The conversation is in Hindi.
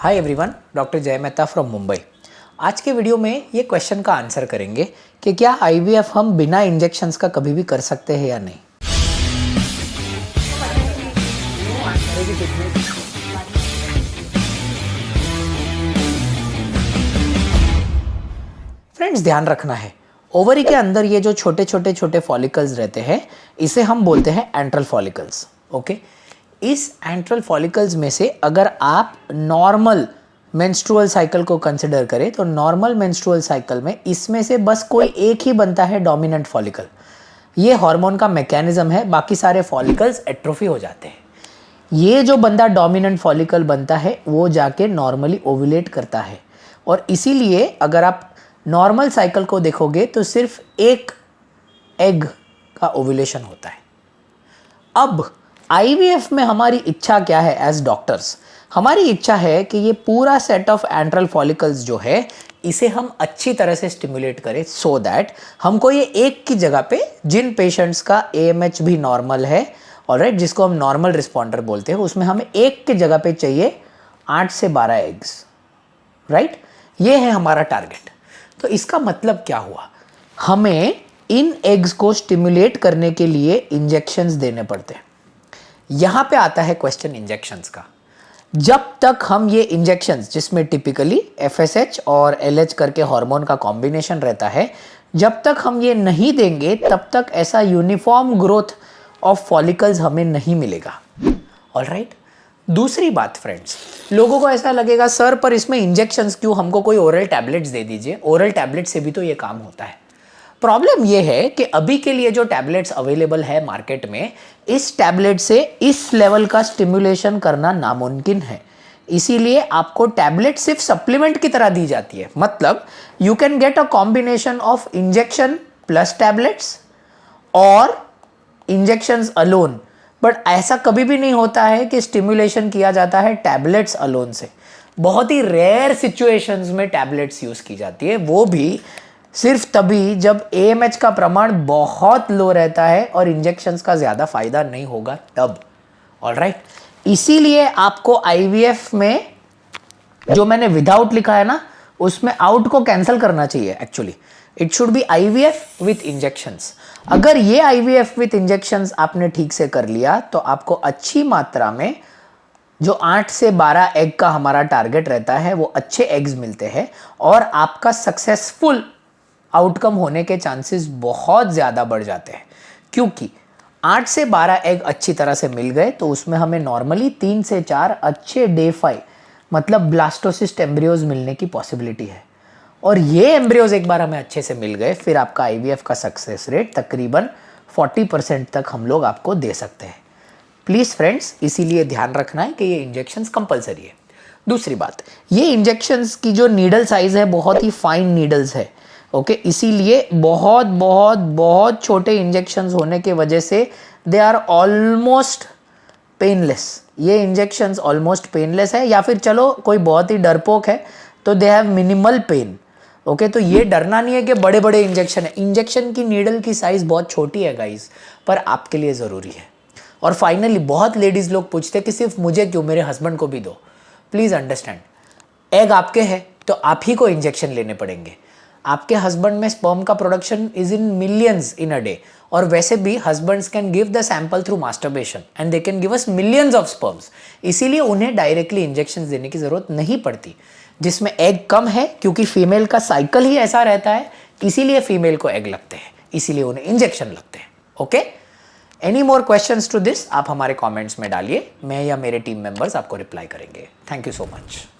हाय एवरीवन, डॉक्टर जय मेहता फ्रॉम मुंबई। आज के वीडियो में ये क्वेश्चन का आंसर करेंगे कि क्या आईवीएफ हम बिना इंजेक्शंस का कभी भी कर सकते हैं या नहीं। फ्रेंड्स, ध्यान रखना है, ओवरी के अंदर ये जो छोटे छोटे फॉलिकल्स रहते हैं इसे हम बोलते हैं एंट्रल फॉलिकल्स। ओके, इस एंट्रल फॉलिकल्स में से अगर आप नॉर्मल मेंस्ट्रुअल साइकिल को कंसिडर करें तो नॉर्मल मेंस्ट्रुअल साइकिल में इसमें से बस कोई एक ही बनता है डोमिनेंट फॉलिकल। ये हार्मोन का मैकेनिज्म है, बाकी सारे फॉलिकल्स एट्रोफी हो जाते हैं। ये जो बंदा डोमिनेंट फॉलिकल बनता है वो जाके नॉर्मली ओव्यूलेट करता है, और इसीलिए अगर आप नॉर्मल साइकिल को देखोगे तो सिर्फ एक एग का ओव्यूलेशन होता है। अब आईवीएफ में हमारी इच्छा क्या है एज डॉक्टर्स? हमारी इच्छा है कि ये पूरा सेट ऑफ एंट्रल फॉलिकल्स जो है इसे हम अच्छी तरह से स्टिमुलेट करें, सो दैट हमको ये एक की जगह पे, जिन पेशेंट्स का एएमएच भी नॉर्मल है, ऑलराइट, जिसको हम नॉर्मल रिस्पॉन्डर बोलते हैं, उसमें हमें एक की जगह पे चाहिए 8 से 12 एग्स, राइट? ये है हमारा टारगेट। तो इसका मतलब क्या हुआ? हमें इन एग्स को स्टिमुलेट करने के लिए इंजेक्शंस देने पड़ते हैं। यहां पे आता है क्वेश्चन इंजेक्शंस का। जब तक हम ये इंजेक्शंस, जिसमें टिपिकली एफएसएच और एलएच करके हार्मोन का कॉम्बिनेशन रहता है, जब तक हम ये नहीं देंगे तब तक ऐसा यूनिफॉर्म ग्रोथ ऑफ फॉलिकल्स हमें नहीं मिलेगा। ऑलराइट, दूसरी बात फ्रेंड्स, लोगों को ऐसा लगेगा सर पर इसमें इंजेक्शंस क्यों, हमको कोई ओरल टैबलेट्स दे दीजिए। ओरल टैबलेट से भी तो ये काम होता है। प्रॉब्लम ये है कि अभी के लिए जो टैबलेट्स अवेलेबल है मार्केट में, इस टैबलेट से इस लेवल का स्टिमुलेशन करना नामुमकिन है। इसीलिए आपको टैबलेट सिर्फ सप्लीमेंट की तरह दी जाती है। मतलब you can get a combination of injection plus tablets और इंजेक्शंस अलोन, बट ऐसा कभी भी नहीं होता है कि स्टिमुलेशन किया जाता है टैबलेट्स अलोन से। बहुत ही रेयर सिचुएशंस में टैबलेट्स यूज की जाती है, वो भी सिर्फ तभी जब एएमएच का प्रमाण बहुत लो रहता है और इंजेक्शंस का ज़्यादा फायदा नहीं होगा तब। ऑलराइट, इसीलिए आपको आईवीएफ में जो मैंने विदाउट लिखा है ना, उसमें आउट को कैंसिल करना चाहिए। Actually it should be IVF with injections. अगर ये आईवीएफ विथ इंजेक्शंस आपने ठीक से कर लिया तो आपको अच्छी मात्रा में, जो 8 से 12 एग का हमारा टारगेट रहता है, वो अच्छे एग्स मिलते हैं और आपका सक्सेसफुल आउटकम होने के चांसेस बहुत ज़्यादा बढ़ जाते हैं। क्योंकि 8 से 12 एग अच्छी तरह से मिल गए तो उसमें हमें नॉर्मली 3 से 4 अच्छे डे 5 मतलब ब्लास्टोसिस्ट एम्ब्रियोज मिलने की पॉसिबिलिटी है। और ये एम्ब्रियोज एक बार हमें अच्छे से मिल गए, फिर आपका आईवीएफ का सक्सेस रेट तकरीबन 40% तक हम लोग आपको दे सकते हैं। प्लीज़ फ्रेंड्स, इसीलिए ध्यान रखना है कि ये इंजेक्शंस कंपलसरी है। दूसरी बात, ये इंजेक्शंस की जो नीडल साइज है बहुत ही फाइन नीडल्स है। ओके, इसीलिए बहुत बहुत बहुत छोटे इंजेक्शंस होने के वजह से दे आर ऑलमोस्ट पेनलेस। ये इंजेक्शंस ऑलमोस्ट पेनलेस है, या फिर चलो कोई बहुत ही डरपोक है तो they have minimal pain. Okay, तो ये डरना नहीं है कि बड़े बड़े इंजेक्शन है। इंजेक्शन की नीडल की साइज बहुत छोटी है गाइस, पर आपके लिए ज़रूरी है। और फाइनली बहुत लेडीज़ लोग पूछते हैं कि सिर्फ मुझे क्यों, मेरे हस्बैंड को भी दो। प्लीज़ अंडरस्टैंड, एग आपके हैं तो आप ही को इंजेक्शन लेने पड़ेंगे। आपके हस्बैंड में स्पर्म का production is in millions in a day, और वैसे भी husbands can give the sample through masturbation and they can give us millions of sperms. इसीलिए उन्हें डायरेक्टली इंजेक्शन देने की जरूरत नहीं पड़ती। जिसमें एग कम है, क्योंकि फीमेल का साइकिल ही ऐसा रहता है, इसीलिए फीमेल को एग लगते हैं, इसीलिए उन्हें इंजेक्शन लगते हैं। Okay, any more questions to this आप हमारे कमेंट्स में डालिए, मैं या मेरे टीम मेंबर्स आपको रिप्लाई करेंगे। Thank you so much.